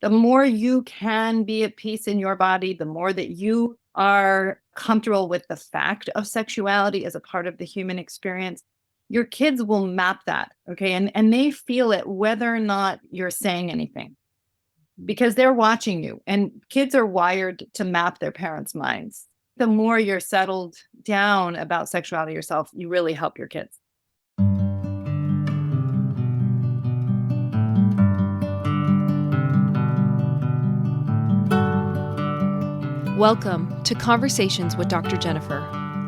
The more you can be at peace in your body, the more that you are comfortable with the fact of sexuality as a part of the human experience, your kids will map that. Okay. And they feel it whether or not you're saying anything because they're watching you, and kids are wired to map their parents' minds. The more you're settled down about sexuality yourself, you really help your kids. Welcome to Conversations with Dr. Jennifer,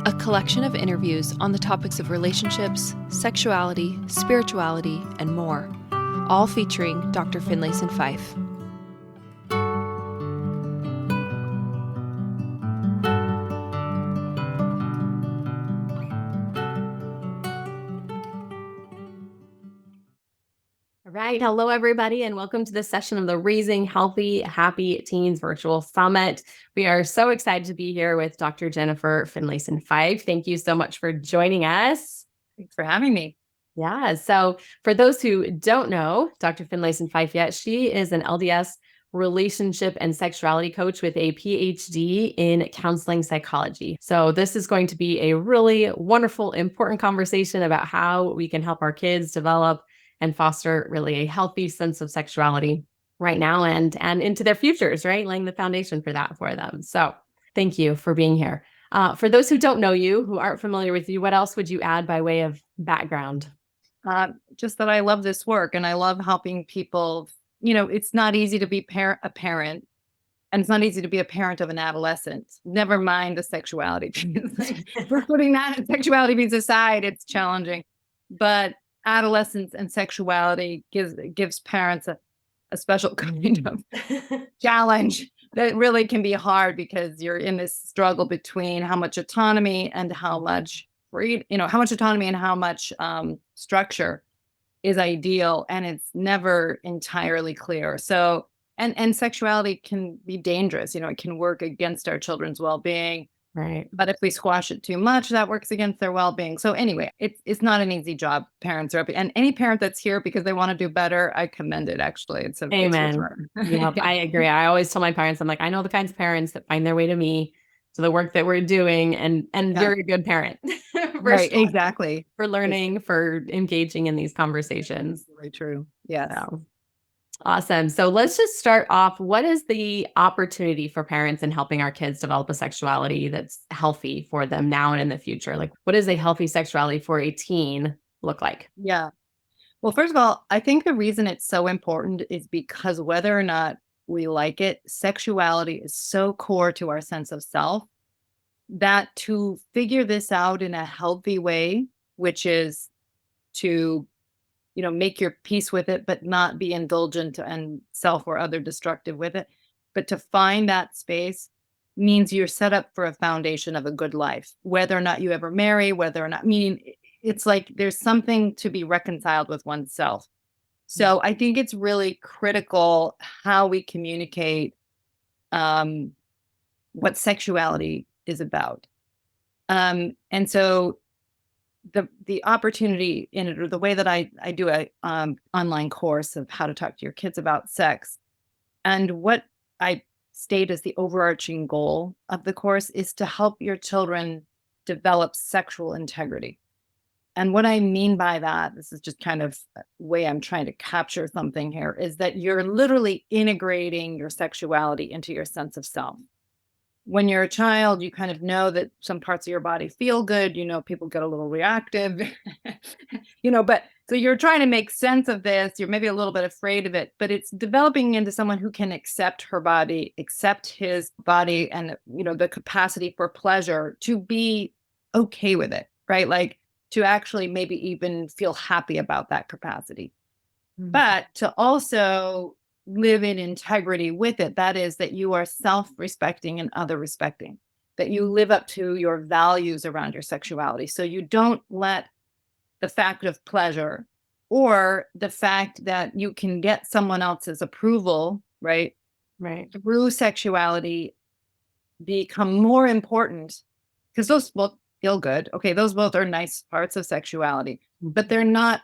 a collection of interviews on the topics of relationships, sexuality, spirituality, and more, all featuring Dr. Finlayson-Fife. All right. Hello, everybody, and welcome to this session of the Raising Healthy, Happy Teens Virtual Summit. We are so excited to be here with Dr. Jennifer Finlayson-Fife. Thank you so much for joining us. Thanks for having me. Yeah. So for those who don't know Dr. Finlayson-Fife yet, she is an LDS relationship and sexuality coach with a PhD in counseling psychology. So this is going to be a really wonderful, important conversation about how we can help our kids develop and foster really a healthy sense of sexuality right now and into their futures, right? Laying the foundation for that for them. So thank you for being here. For those who don't know you, who aren't familiar with you, what else would you add by way of background? Just that I love this work and I love helping people. It's not easy to be a parent, and it's not easy to be a parent of an adolescent. Never mind the sexuality piece. We're putting that sexuality piece aside. It's challenging, but adolescence and sexuality gives parents a special kind of challenge that really can be hard because you're in this struggle between how much autonomy and how much how much autonomy and how much structure is ideal, and it's never entirely clear. So, and sexuality can be dangerous. It can work against our children's well-being. Right. But if we squash it too much, that works against their well-being. So anyway, it's not an easy job. Parents are up, and any parent that's here because they want to do better, I commend it. Actually, Amen. Yep, I agree. I always tell my parents, I'm like, I know the kinds of parents that find their way to me, to the work that we're doing, and you're a good parent. Right, sure. exactly. For learning, for engaging in these conversations. Very true. Yes. So, awesome. So let's just start off. What is the opportunity for parents in helping our kids develop a sexuality that's healthy for them now and in the future? Like, what does a healthy sexuality for a teen look like? Yeah. Well, first of all, I think the reason it's so important is because whether or not we like it, sexuality is so core to our sense of self that to figure this out in a healthy way, which is to, make your peace with it, but not be indulgent and self or other destructive with it, but to find that space means you're set up for a foundation of a good life, whether or not you ever marry, whether or not, meaning it's like there's something to be reconciled with oneself. So I think it's really critical how we communicate um, what sexuality is about. And so the opportunity in it, or the way that I do a online course of how to talk to your kids about sex, and what I state as the overarching goal of the course is to help your children develop sexual integrity. And what I mean by that, this is just kind of a way I'm trying to capture something here, is that you're literally integrating your sexuality into your sense of self. When you're a child, you kind of know that some parts of your body feel good, people get a little reactive, but so you're trying to make sense of this. You're maybe a little bit afraid of it, but it's developing into someone who can accept her body, accept his body, and, the capacity for pleasure to be okay with it, right? Like to actually maybe even feel happy about that capacity, but to also live in integrity with it. That is, that you are self-respecting and other respecting, that you live up to your values around your sexuality. So you don't let the fact of pleasure or the fact that you can get someone else's approval, right, through sexuality become more important, because those both feel good. Okay, those both are nice parts of sexuality, but they're not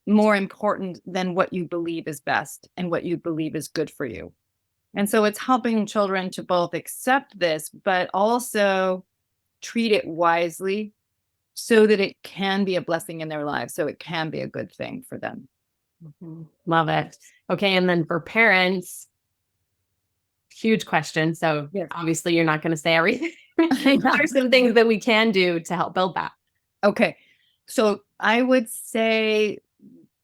more important than what you believe is best and what you believe is good for you. And so it's helping children to both accept this, but also treat it wisely so that it can be a blessing in their lives. So it can be a good thing for them. Love it. Okay. And then for parents, huge question. So Yes. obviously you're not going to say everything. What are some things that we can do to help build that? Okay. So I would say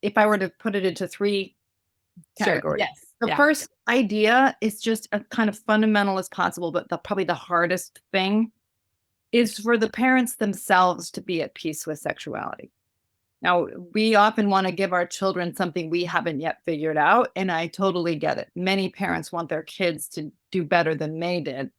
if I were to put it into three categories. Yes. The first idea is just a kind of fundamental as possible, but probably the hardest thing is for the parents themselves to be at peace with sexuality. Now, we often want to give our children something we haven't yet figured out, and I totally get it. Many parents want their kids to do better than they did.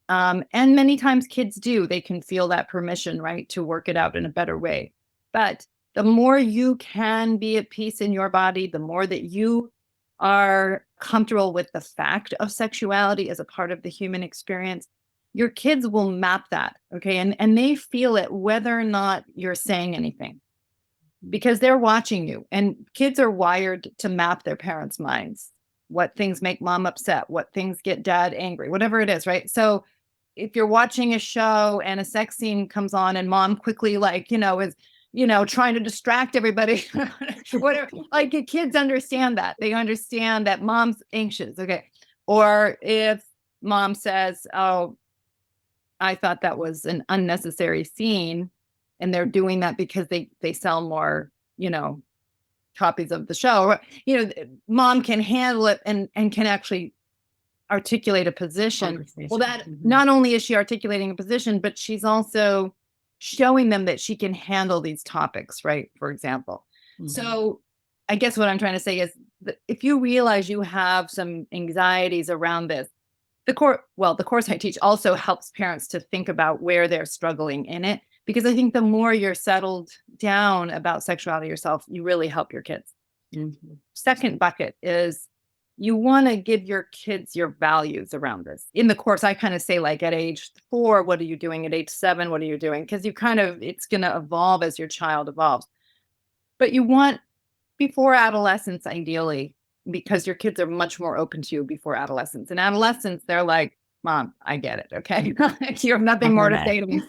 And many times kids do. They can feel that permission, right, to work it out in a better way. But the more you can be at peace in your body, the more that you are comfortable with the fact of sexuality as a part of the human experience, your kids will map that. Okay. And they feel it whether or not you're saying anything because they're watching you. And kids are wired to map their parents' minds. What things make mom upset, what things get dad angry, whatever it is, right? So if you're watching a show and a sex scene comes on and mom quickly, like, is, trying to distract everybody, whatever, like kids understand that. They understand that mom's anxious. Okay. Or if mom says, oh, I thought that was an unnecessary scene, and they're doing that because they sell more, copies of the show. Mom can handle it and can actually articulate a position. Well, that not only is she articulating a position, but she's also showing them that she can handle these topics, right? For example. So I guess what I'm trying to say is that if you realize you have some anxieties around this, the course I teach also helps parents to think about where they're struggling in it, because I think the more you're settled down about sexuality yourself, you really help your kids. Second bucket is you want to give your kids your values around this. In the course, I kind of say, like, at age 4, what are you doing? At age 7, what are you doing? Because it's going to evolve as your child evolves. But you want before adolescence, ideally, because your kids are much more open to you before adolescence. In adolescence, they're like, Mom, I get it. Okay. You have nothing more to say to me.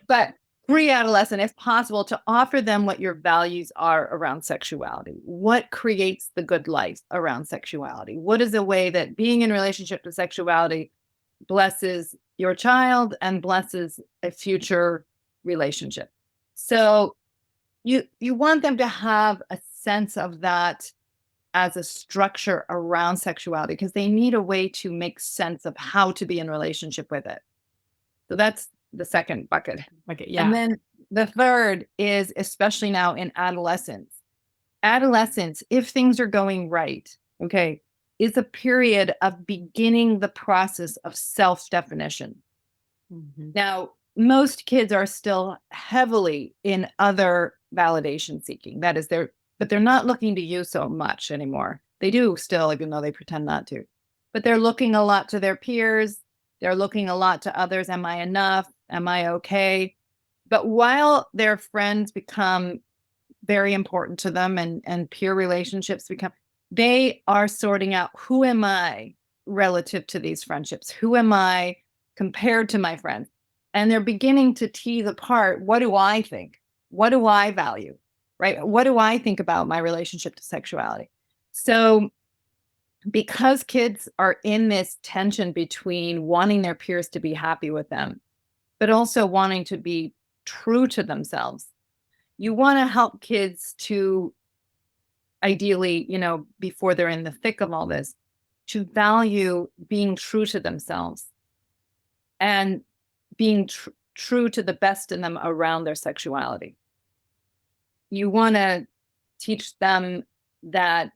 But pre-adolescent, if possible, to offer them what your values are around sexuality. What creates the good life around sexuality? What is a way that being in relationship to sexuality blesses your child and blesses a future relationship? So you want them to have a sense of that as a structure around sexuality, because they need a way to make sense of how to be in relationship with it. So that's the second bucket. Okay, yeah. And then the third is, especially now in adolescence. Adolescence, if things are going right, okay, is a period of beginning the process of self-definition. Now, most kids are still heavily in other validation seeking. That is, but they're not looking to you so much anymore. They do still, even though they pretend not to. But they're looking a lot to their peers. They're looking a lot to others. Am I enough? Am I okay? But while their friends become very important to them and peer relationships become, they are sorting out, who am I relative to these friendships? Who am I compared to my friends? And they're beginning to tease apart, what do I think? What do I value? Right? What do I think about my relationship to sexuality? So because kids are in this tension between wanting their peers to be happy with them, but also wanting to be true to themselves, you want to help kids to ideally, before they're in the thick of all this, to value being true to themselves and being true to the best in them around their sexuality. You want to teach them that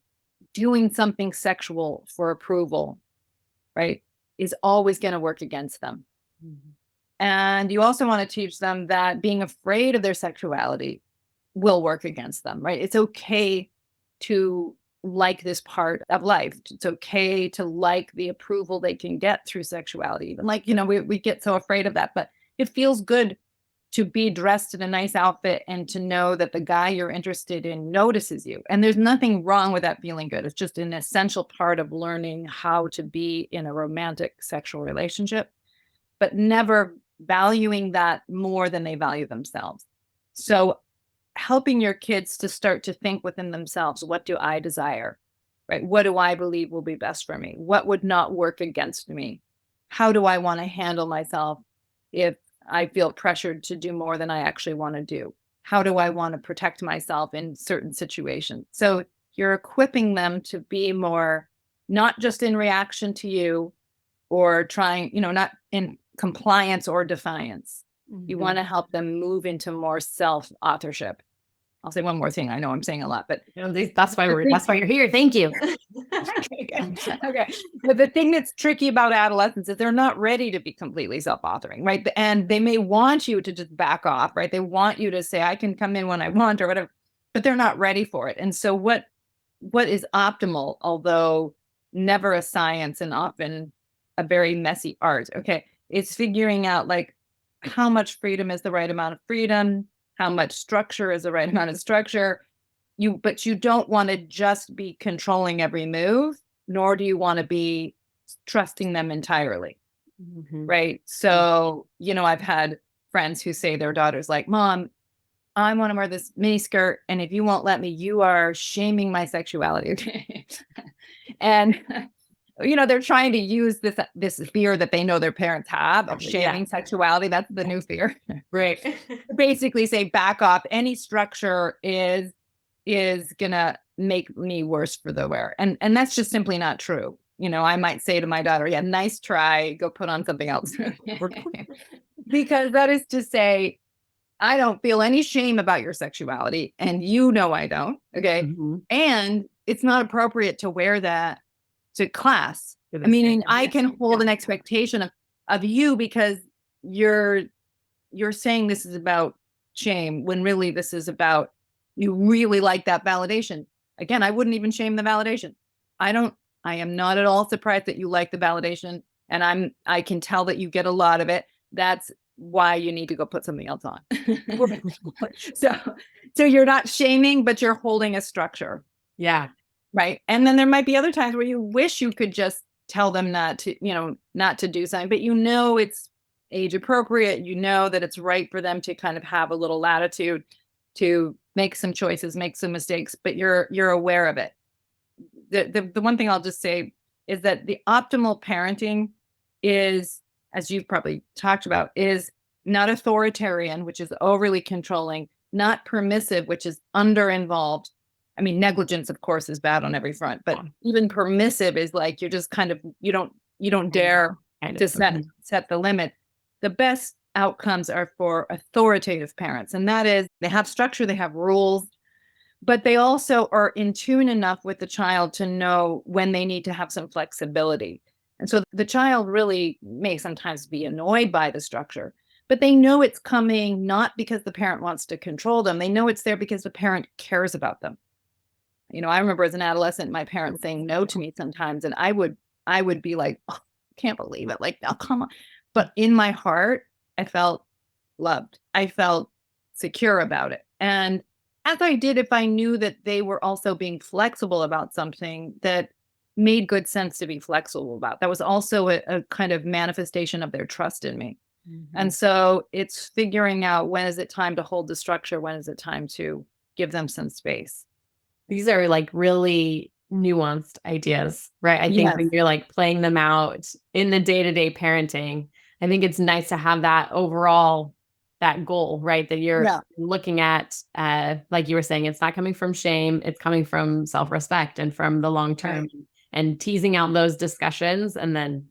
doing something sexual for approval, right, is always going to work against them. And you also want to teach them that being afraid of their sexuality will work against them, right? It's okay to like this part of life. It's okay to like the approval they can get through sexuality. Even like, we get so afraid of that, but it feels good to be dressed in a nice outfit and to know that the guy you're interested in notices you. And there's nothing wrong with that feeling good. It's just an essential part of learning how to be in a romantic sexual relationship, but never valuing that more than they value themselves. So helping your kids to start to think within themselves, what do I desire? Right? What do I believe will be best for me? What would not work against me? How do I want to handle myself if I feel pressured to do more than I actually want to do? How do I want to protect myself in certain situations? So you're equipping them to be more, not just in reaction to you or trying, not in compliance or defiance. You want to help them move into more self authorship. I'll say one more thing. I know I'm saying a lot, but That's why you're here. Thank you. Okay. But the thing that's tricky about adolescents is they're not ready to be completely self-authoring, right? And they may want you to just back off, right? They want you to say, I can come in when I want or whatever, but they're not ready for it. And so what is optimal, although never a science and often a very messy art, okay, is figuring out like how much freedom is the right amount of freedom, how much structure is the right amount of structure. But you don't want to just be controlling every move, nor do you want to be trusting them entirely. Right. So, I've had friends who say their daughter's like, Mom, I want to wear this mini skirt. And if you won't let me, you are shaming my sexuality. Okay. And they're trying to use this fear that they know their parents have of shaming sexuality. That's the new fear. Right. Basically say back off. Any structure is gonna make me worse for the wearer. And that's just simply not true. I might say to my daughter, yeah, nice try, go put on something else. Because that is to say, I don't feel any shame about your sexuality. And I don't. Okay. And it's not appropriate to wear that to class. I mean, I can hold an expectation of you because you're saying this is about shame when really this is about you really like that validation. Again, I wouldn't even shame the validation. I am not at all surprised that you like the validation, and I can tell that you get a lot of it. That's why you need to go put something else on. So you're not shaming, but you're holding a structure. Yeah. Right. And then there might be other times where you wish you could just tell them not to do something, but it's age appropriate. That it's right for them to kind of have a little latitude to make some choices, make some mistakes, but you're aware of it. The one thing I'll just say is that the optimal parenting is, as you've probably talked about, is not authoritarian, which is overly controlling, not permissive, which is under involved. I mean, negligence, of course, is bad on every front, but even permissive is like you're just kind of you don't dare to set the limit. The best outcomes are for authoritative parents, and that is they have structure, they have rules, but they also are in tune enough with the child to know when they need to have some flexibility. And so the child really may sometimes be annoyed by the structure, but they know it's coming not because the parent wants to control them. They know it's there because the parent cares about them. I remember as an adolescent, my parents saying no to me sometimes, and I would be like, oh, can't believe it. Like, now come on. But in my heart, I felt loved. I felt secure about it. And as I did, if I knew that they were also being flexible about something that made good sense to be flexible about, that was also a kind of manifestation of their trust in me. And so it's figuring out, when is it time to hold the structure? When is it time to give them some space? These are like really nuanced ideas, right? I think when you're like playing them out in the day-to-day parenting, I think it's nice to have that overall, that goal, right? That you're looking at, like you were saying, it's not coming from shame, it's coming from self-respect and from the long term, and teasing out those discussions and then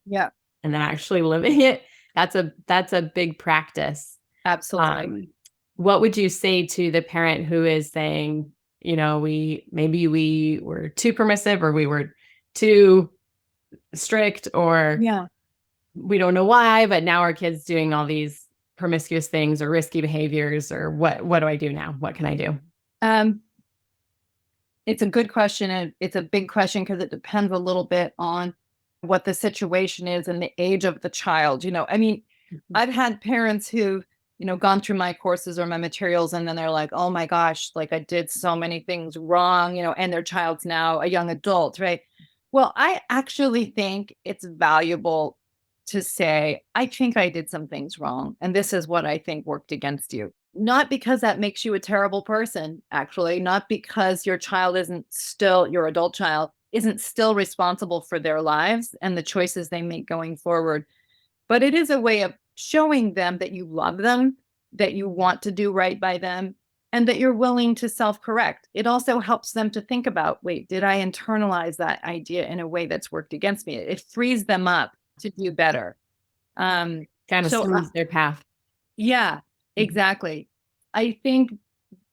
actually living it. That's a big practice. Absolutely. What would you say to the parent who is saying, we were too permissive, or we were too strict, or we don't know why, but now our kid's doing all these promiscuous things or risky behaviors, or what do I do now? What can I do? It's a good question. And it's a big question because it depends a little bit on what the situation is and the age of the child. I mean, I've had parents who gone through my courses or my materials, and then they're like, oh my gosh, like I did so many things wrong, and their child's now a young adult, right? Well, I actually think it's valuable to say, I think I did some things wrong, and this is what I think worked against you. Not because that makes you a terrible person, actually, not because your child isn't still, your adult child isn't still responsible for their lives and the choices they make going forward. But it is a way of showing them that you love them, that you want to do right by them, and that you're willing to self-correct. It also helps them to think about, wait, did I internalize that idea in a way that's worked against me? It frees them up to do better. Kind of So, smooths their path. yeah, exactly. I think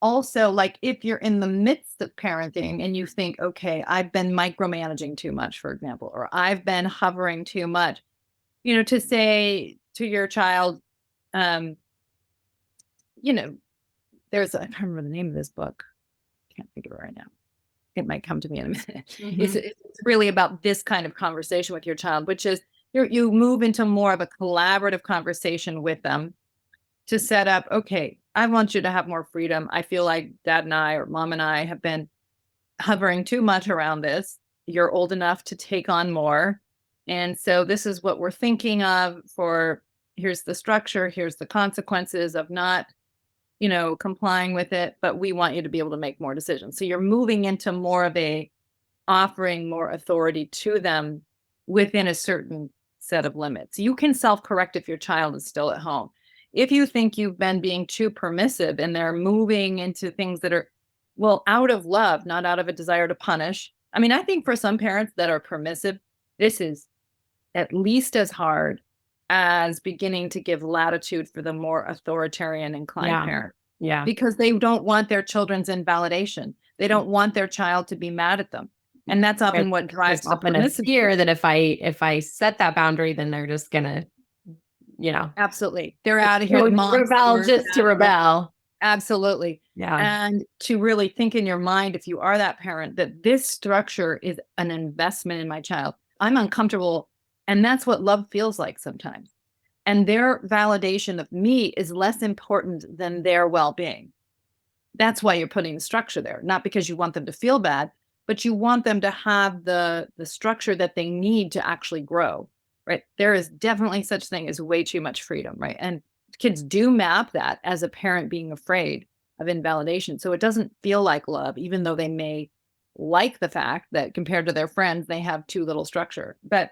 also, like, if you're in the midst of parenting and you think, okay, I've been micromanaging too much, for example, or I've been hovering too much, to say to your child, um, you know, I can't remember the name of this book. Can't think of it right now. It might come to me in a minute. It's really about this kind of conversation with your child, which is you move into more of a collaborative conversation with them to set up, okay, I want you to have more freedom. I feel like dad and I or mom and I have been hovering too much around this. You're old enough to take on more. And so this is what we're thinking of for here's the structure, here's the consequences of not, complying with it, but we want you to be able to make more decisions. So you're moving into more of a offering more authority to them within a certain set of limits. You can self-correct if your child is still at home. If you think you've been being too permissive and they're moving into things that are, well, out of love, not out of a desire to punish. I mean, I think for some parents that are permissive, this is at least as hard as beginning to give latitude for the more authoritarian inclined parent. Yeah. Because they don't want their children's invalidation. They don't want their child to be mad at them. And that's often what drives the often a permissive. fear that if I set that boundary, then they're just gonna, Absolutely. They're out of here. Rebel just to rebel. Absolutely. Yeah. And to really think in your mind, if you are that parent, that this structure is an investment in my child. I'm uncomfortable. And that's what love feels like sometimes. And their validation of me is less important than their well-being. That's why you're putting the structure there, not because you want them to feel bad, but you want them to have the structure that they need to actually grow, right? There is definitely such thing as way too much freedom, right? And kids do map that as a parent being afraid of invalidation. So it doesn't feel like love, even though they may like the fact that compared to their friends, they have too little structure. But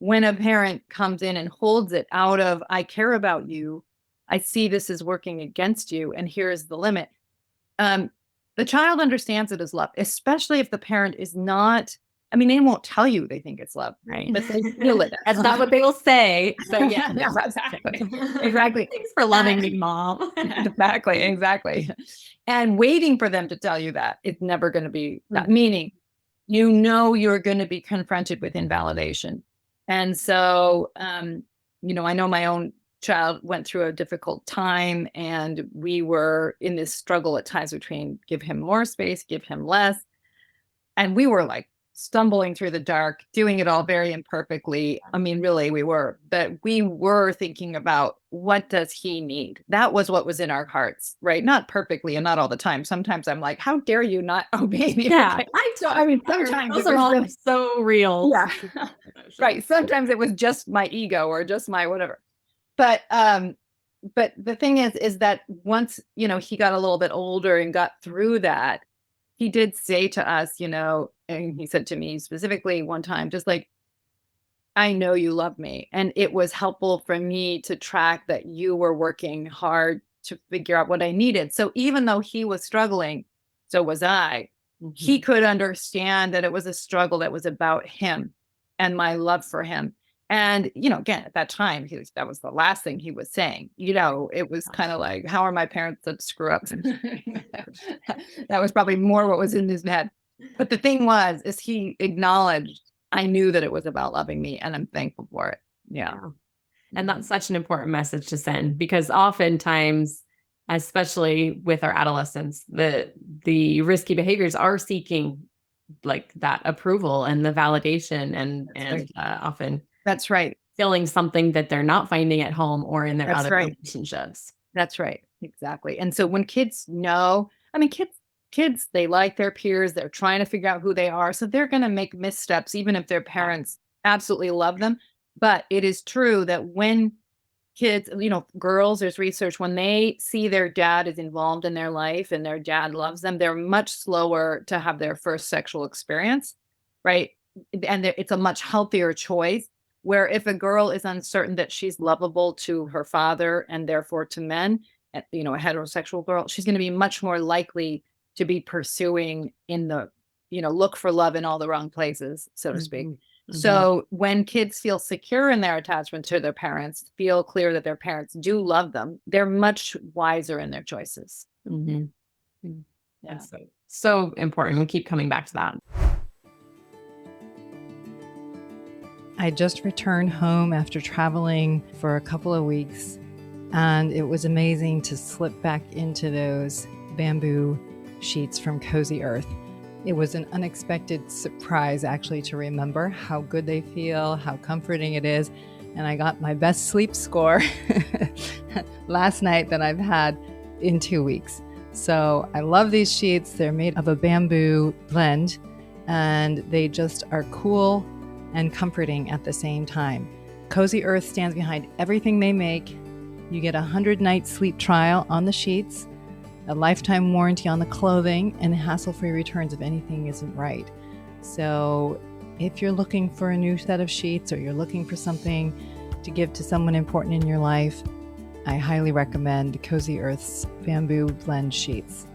when a parent comes in and holds it out of, I care about you, I see this is working against you, and here's the limit. The child understands it as love, especially if the parent is not, I mean, they won't tell you they think it's love, Right. but they feel it. That's not what they will say. But yeah, no, exactly. Exactly. Thanks for loving me, Mom. Exactly. And waiting for them to tell you that it's never going to be that. Meaning, you're going to be confronted with invalidation. And so, I know my own child went through a difficult time, and we were in this struggle at times between give him more space, give him less. And we were like stumbling through the dark, doing it all very imperfectly. I mean, really, we were, but we were thinking about what does he need? That was what was in our hearts, right? Not perfectly and not all the time. Sometimes I'm like, how dare you not obey me? Yeah. I mean, sometimes those are all so real. Yeah. Right. Sometimes it was just my ego or just my whatever. But the thing is that once, he got a little bit older and got through that, he did say to us, and he said to me specifically one time, just like, I know you love me. And it was helpful for me to track that you were working hard to figure out what I needed. So even though he was struggling, so was I. He could understand that it was a struggle that was about him and my love for him. And, again, at that time, that was the last thing he was saying. It was kind of like, how are my parents such screw ups? That was probably more what was in his head. But the thing is he acknowledged, I knew that it was about loving me, and I'm thankful for it. Yeah. And that's such an important message to send, because oftentimes, especially with our adolescents, the risky behaviors are seeking like that approval and the validation and often that's right. feeling something that they're not finding at home or in their That's other right. relationships. That's right. Exactly. And so when kids know, I mean, kids, they like their peers. They're trying to figure out who they are. So they're going to make missteps, even if their Yeah. parents absolutely love them. But it is true that when kids, girls, there's research, when they see their dad is involved in their life and their dad loves them, they're much slower to have their first sexual experience, right? And it's a much healthier choice. Where if a girl is uncertain that she's lovable to her father and therefore to men, a heterosexual girl, she's going to be much more likely to be pursuing look for love in all the wrong places, so to speak. Mhm. Mhm. So when kids feel secure in their attachment to their parents, feel clear that their parents do love them, they're much wiser in their choices. Mhm. Mm. Yeah. That's so important. We keep coming back to that. I just returned home after traveling for a couple of weeks, and it was amazing to slip back into those bamboo sheets from Cozy Earth. It was an unexpected surprise, actually, to remember how good they feel, how comforting it is. And I got my best sleep score last night that I've had in 2 weeks. So I love these sheets. They're made of a bamboo blend, and they just are cool and comforting at the same time. Cozy Earth stands behind everything they make. You get a 100-night sleep trial on the sheets, a lifetime warranty on the clothing, and hassle-free returns if anything isn't right. So if you're looking for a new set of sheets, or you're looking for something to give to someone important in your life, I highly recommend Cozy Earth's bamboo blend sheets.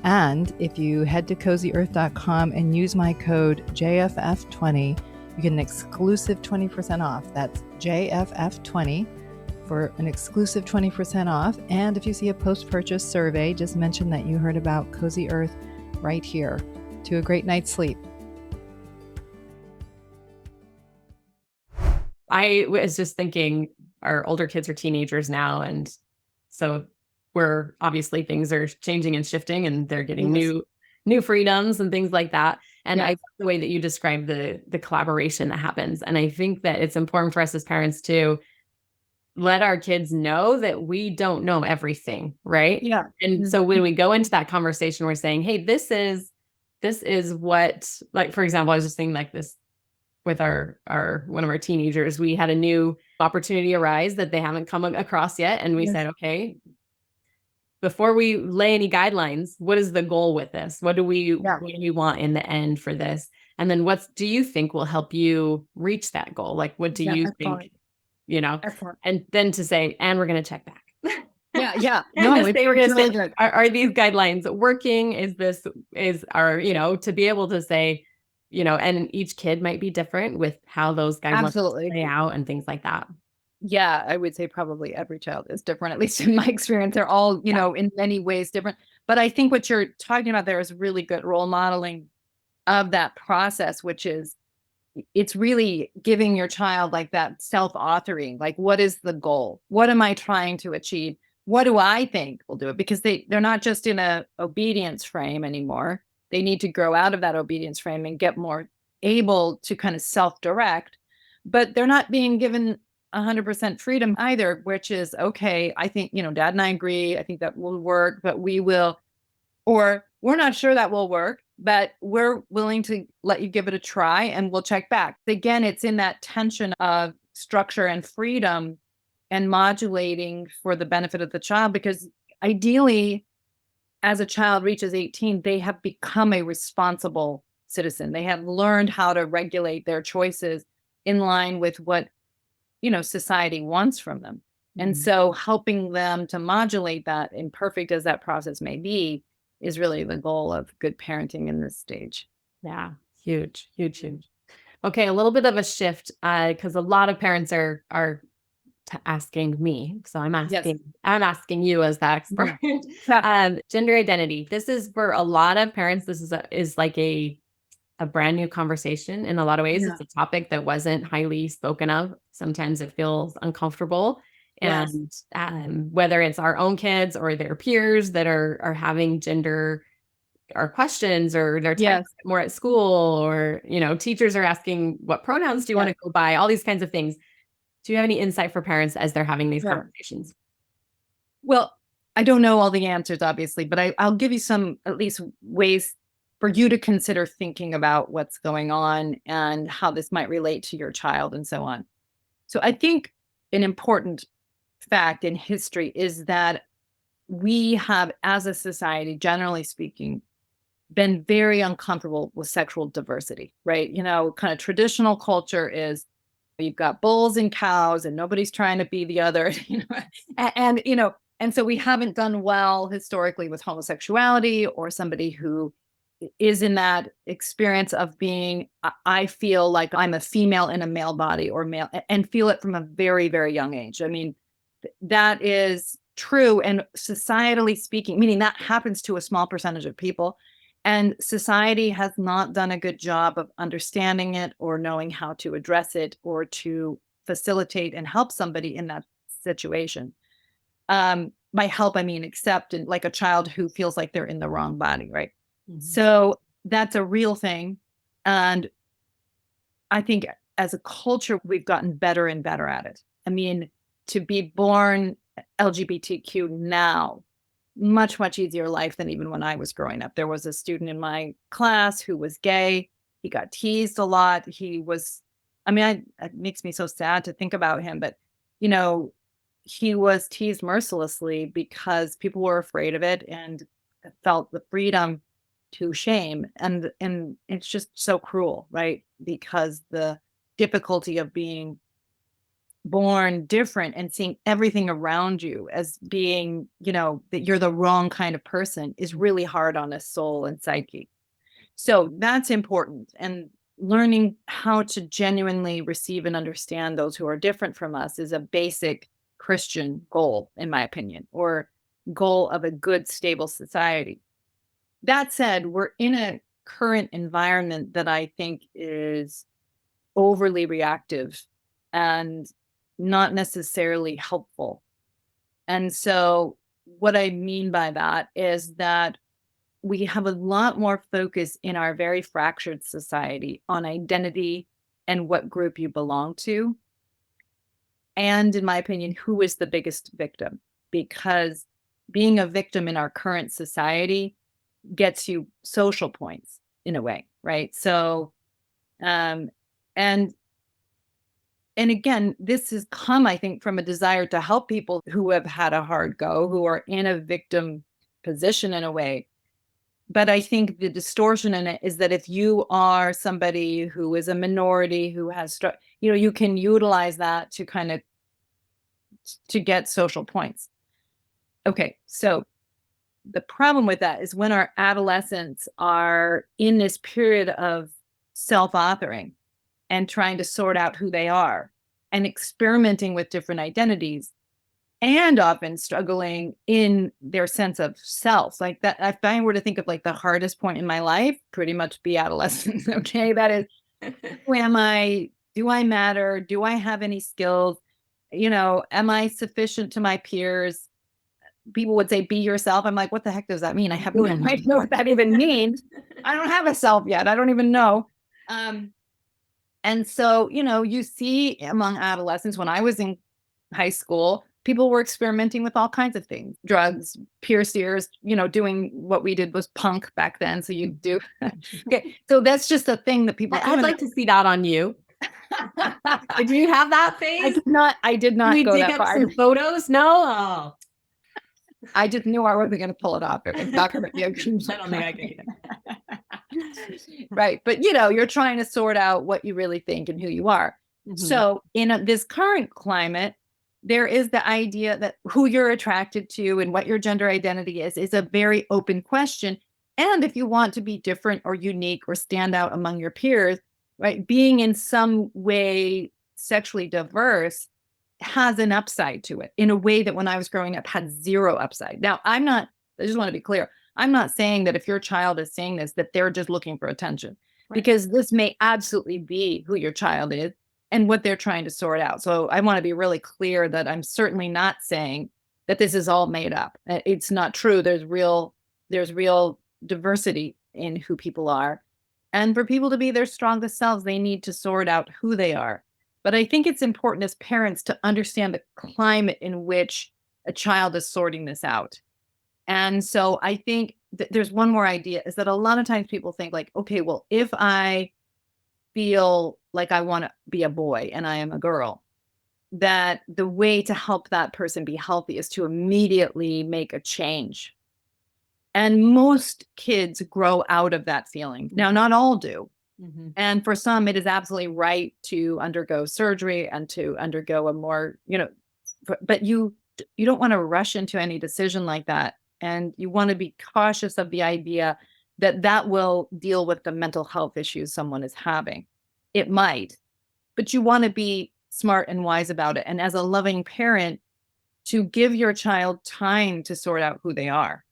And if you head to cozyearth.com and use my code JFF20, you get an exclusive 20% off. That's JFF20 for an exclusive 20% off. And if you see a post-purchase survey, just mention that you heard about Cozy Earth right here. To a great night's sleep. I was just thinking, our older kids are teenagers now. And so we're obviously, things are changing and shifting, and they're getting Yes. new freedoms and things like that. And I Yes. love the way that you describe the collaboration that happens. And I think that it's important for us as parents to let our kids know that we don't know everything, right? Yeah. And so when we go into that conversation, we're saying, hey, this is what, like, for example, I was just saying, like, this with our one of our teenagers, we had a new opportunity arise that they haven't come across yet. And we Yes. said, okay, before we lay any guidelines, what is the goal with this? What do we want in the end for this? And then do you think will help you reach that goal? Like, what do Yeah. you Excellent. think, you know? Excellent. And then to say, and we're going to check back. Yeah. Yeah. And No, to say, we're going it's to really say, good. are these guidelines working? Is our, to be able to say, and each kid might be different with how those guidelines Absolutely. play out and things like that. Yeah, I would say probably every child is different, at least in my experience. They're all, in many ways different. But I think what you're talking about there is really good role modeling of that process, which is it's really giving your child like that self-authoring, like what is the goal? What am I trying to achieve? What do I think will do it? Because they're not just in a obedience frame anymore. They need to grow out of that obedience frame and get more able to kind of self-direct, but they're not being given 100% freedom either, which is okay. I think, dad and I agree. I think that will work, but or we're not sure that will work, but we're willing to let you give it a try and we'll check back. Again, it's in that tension of structure and freedom and modulating for the benefit of the child, because ideally, as a child reaches 18, they have become a responsible citizen. They have learned how to regulate their choices in line with what, society wants from them. And Mhm. so helping them to modulate that, imperfect as that process may be, is really the goal of good parenting in this stage. Yeah. Huge, huge, huge. Okay. A little bit of a shift, because a lot of parents are asking me. So Yes. I'm asking you as the Yeah. expert. Yeah. Gender identity. This is for a lot of parents. This is like a brand new conversation in a lot of ways. Yeah. It's a topic that wasn't highly spoken of. Sometimes it feels uncomfortable. Yes. And whether it's our own kids or their peers that are having gender or questions, or they're talking Yes. more at school, or, teachers are asking, what pronouns do you want Yeah. to go by? All these kinds of things. Do you have any insight for parents as they're having these Sure. conversations? Well, I don't know all the answers, obviously, but I'll give you some at least ways for you to consider thinking about what's going on and how this might relate to your child and so on. So I think an important fact in history is that we have, as a society, generally speaking, been very uncomfortable with sexual diversity, right? Kind of traditional culture is you've got bulls and cows and nobody's trying to be the other, and so we haven't done well historically with homosexuality or somebody who is in that experience of being, I feel like I'm a female in a male body or male, and feel it from a very, very young age. I mean, that is true. And societally speaking, meaning that happens to a small percentage of people. And society has not done a good job of understanding it or knowing how to address it or to facilitate and help somebody in that situation. By help, I mean accept, and like a child who feels like they're in the wrong body, right? Mhm. So that's a real thing. And I think as a culture, we've gotten better and better at it. I mean, to be born LGBTQ now, much, much easier life than even when I was growing up. There was a student in my class who was gay. He got teased a lot. It makes me so sad to think about him, but, you know, he was teased mercilessly because people were afraid of it and felt the freedom to shame. And it's just so cruel, right? Because the difficulty of being born different and seeing everything around you as being, that you're the wrong kind of person is really hard on a soul and psyche. So that's important. And learning how to genuinely receive and understand those who are different from us is a basic Christian goal, in my opinion, or goal of a good, stable society. That said, we're in a current environment that I think is overly reactive and not necessarily helpful. And so, what I mean by that is that we have a lot more focus in our very fractured society on identity and what group you belong to. And in my opinion, who is the biggest victim? Because being a victim in our current society gets you social points in a way, right? So, um, and and again, this has come, I think, from a desire to help people who have had a hard go, who are in a victim position in a way. But I think the distortion in it is that if you are somebody who is a minority who has, you can utilize that to kind of to get social points. Okay, so the problem with that is when our adolescents are in this period of self-authoring and trying to sort out who they are and experimenting with different identities and often struggling in their sense of self. Like that, if I were to think of like the hardest point in my life, pretty much be adolescence. Okay. That is, who am I? Do I matter? Do I have any skills? Am I sufficient to my peers? People would say, be yourself. I'm like, what the heck does that mean? I have no idea what that even means. I don't have a self yet. I don't even know. And so, you see among adolescents, when I was in high school, people were experimenting with all kinds of things, drugs, piercers, doing what we did was punk back then. So you do. Okay. So that's just a thing that people do. I'd like to see that on you. Did you have that phase? I did not we go dig that up far. some photos? No. Oh. I just knew I wasn't going to pull it off. It was not going to be a I don't think I can. Right. But, you're trying to sort out what you really think and who you are. Mm-hmm. So in this current climate, there is the idea that who you're attracted to and what your gender identity is a very open question. And if you want to be different or unique or stand out among your peers, right, being in some way sexually diverse has an upside to it in a way that when I was growing up had zero upside. Now, I just want to be clear. I'm not saying that if your child is saying this, that they're just looking for attention, right? Because this may absolutely be who your child is and what they're trying to sort out. So I want to be really clear that I'm certainly not saying that this is all made up. It's not true. There's real diversity in who people are. And for people to be their strongest selves, they need to sort out who they are. But I think it's important as parents to understand the climate in which a child is sorting this out. And so I think there's one more idea, is that a lot of times people think like, okay, well, if I feel like I want to be a boy and I am a girl, that the way to help that person be healthy is to immediately make a change. And most kids grow out of that feeling. Now, not all do. Mhm. And for some, it is absolutely right to undergo surgery and to undergo a more, but you don't want to rush into any decision like that. And you want to be cautious of the idea that that will deal with the mental health issues someone is having. It might, but you want to be smart and wise about it. And as a loving parent, to give your child time to sort out who they are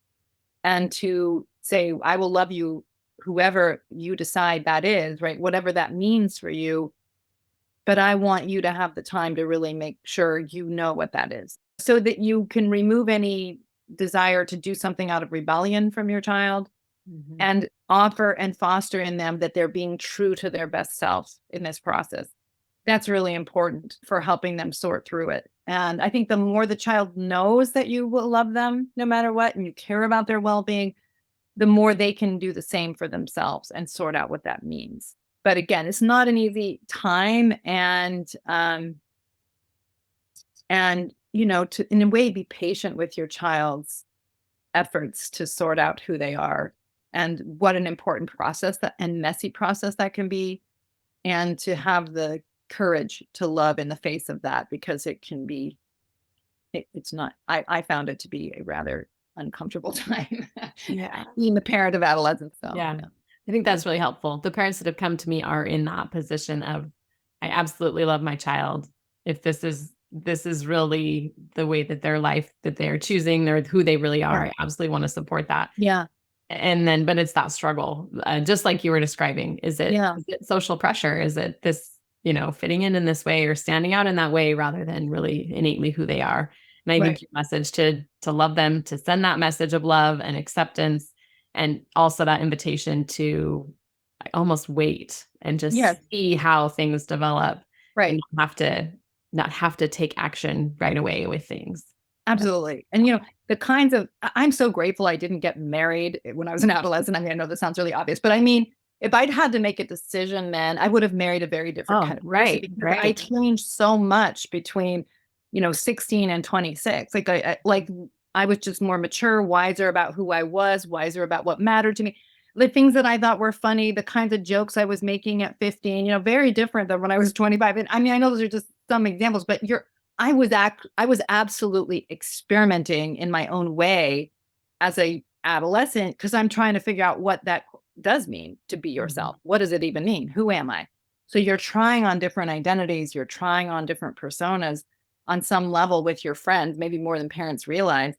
and to say, I will love you, whoever you decide that is, right? Whatever that means for you. But I want you to have the time to really make sure you know what that is so that you can remove any desire to do something out of rebellion from your child Mhm. and offer and foster in them that they're being true to their best selves in this process. That's really important for helping them sort through it. And I think the more the child knows that you will love them no matter what and you care about their well-being, the more they can do the same for themselves and sort out what that means. But again, it's not an easy time, and to in a way be patient with your child's efforts to sort out who they are and what an important process that and messy process that can be, and to have the courage to love in the face of that because it can be it's not I found it to be a rather uncomfortable time Yeah. being the parent of adolescents. So Yeah. I think that's really helpful. The parents that have come to me are in that position of, I absolutely love my child. If this is really the way that their life that they're choosing, they're who they really yeah, are. I absolutely want to support that. yeah, And then, but it's that struggle, just like you were describing. yeah, Is it social pressure? Is it this, fitting in this way or standing out in that way rather than really innately who they are? And I right, think your message to love them, to send that message of love and acceptance, and also that invitation to almost wait and just yes, see how things develop and right. not have to take action right away with things. Absolutely. And, the kinds of I'm so grateful I didn't get married when I was an adolescent. I mean, I know this sounds really obvious, but I mean, if I'd had to make a decision then, I would have married a very different Oh, kind of person right, because I right. changed so much between, 16 and 26. I was just more mature, wiser about who I was, wiser about what mattered to me. The things that I thought were funny, the kinds of jokes I was making at 15, very different than when I was 25. And I mean, I know those are just some examples, but I was absolutely experimenting in my own way as a adolescent because I'm trying to figure out what that does mean to be Mhm. yourself. What does it even mean? Who am I? So you're trying on different identities, you're trying on different personas on some level with your friends, maybe more than parents realize,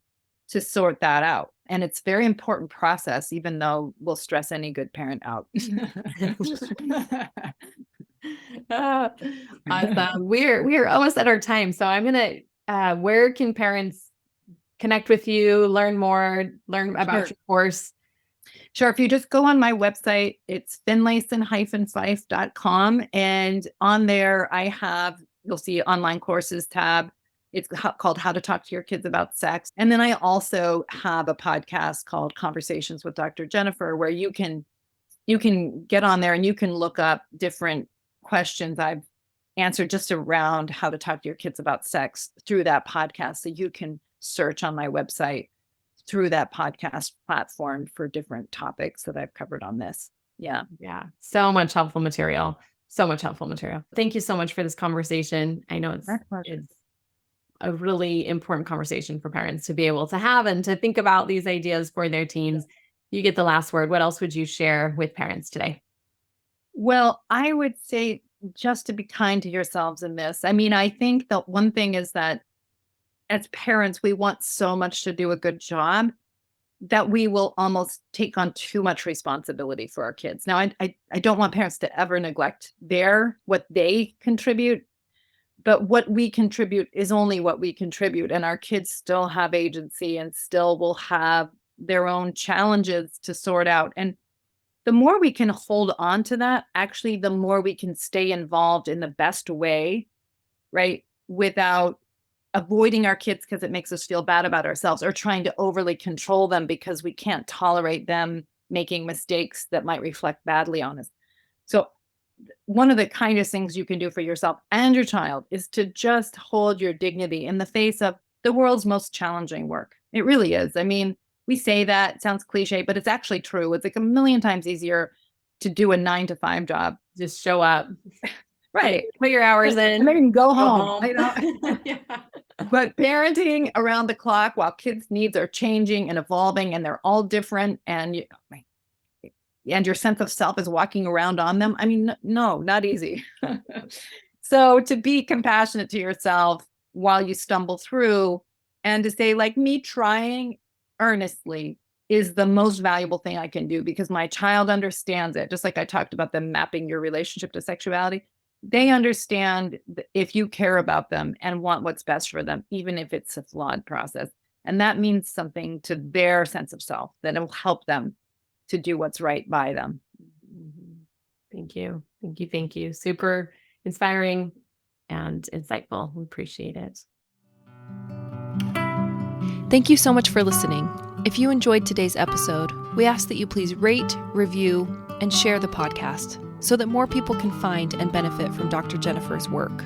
to sort that out. And it's very important process, even though we'll stress any good parent out. Ah, awesome. We're almost at our time. So I'm gonna where can parents connect with you, learn more, learn about Sure. your course? Sure. If you just go on my website, it's Finlayson-Fife.com. And on there, you'll see online courses tab. It's called How to Talk to Your Kids About Sex. And then I also have a podcast called Conversations with Dr. Jennifer, where you can get on there and you can look up different questions I've answered just around how to talk to your kids about sex through that podcast. So you can search on my website through that podcast platform for different topics that I've covered on this. Yeah. Yeah, so much helpful material. So much helpful material. Thank you so much for this conversation. I know My pleasure. it's a really important conversation for parents to be able to have and to think about these ideas for their teens. You get the last word. What else would you share with parents today? Well, I would say just to be kind to yourselves in this. I mean, I think that one thing is that as parents, we want so much to do a good job that we will almost take on too much responsibility for our kids. Now, I don't want parents to ever neglect what they contribute, but what we contribute is only what we contribute, and our kids still have agency and still will have their own challenges to sort out. And the more we can hold on to that, actually, the more we can stay involved in the best way, right? Without avoiding our kids because it makes us feel bad about ourselves, or trying to overly control them because we can't tolerate them making mistakes that might reflect badly on us. So one of the kindest things you can do for yourself and your child is to just hold your dignity in the face of the world's most challenging work. It really is. I mean, we say that, it sounds cliche, but it's actually true. It's like a million times easier to do a 9 to 5 job. Just show up. Right. Put your hours in. And then go home. home. You know? Yeah. But parenting around the clock while kids' needs are changing and evolving, and they're all different, and your sense of self is walking around on them. I mean, no, not easy. So to be compassionate to yourself while you stumble through, and to say, like, me trying earnestly is the most valuable thing I can do, because my child understands it. Just like I talked about them mapping your relationship to sexuality, they understand if you care about them and want what's best for them, even if it's a flawed process. And that means something to their sense of self, that it will help them to do what's right by them. Thank you. Thank you. Thank you. Super inspiring and insightful. We appreciate it. Thank you so much for listening. If you enjoyed today's episode, we ask that you please rate, review, and share the podcast so that more people can find and benefit from Dr. Jennifer's work.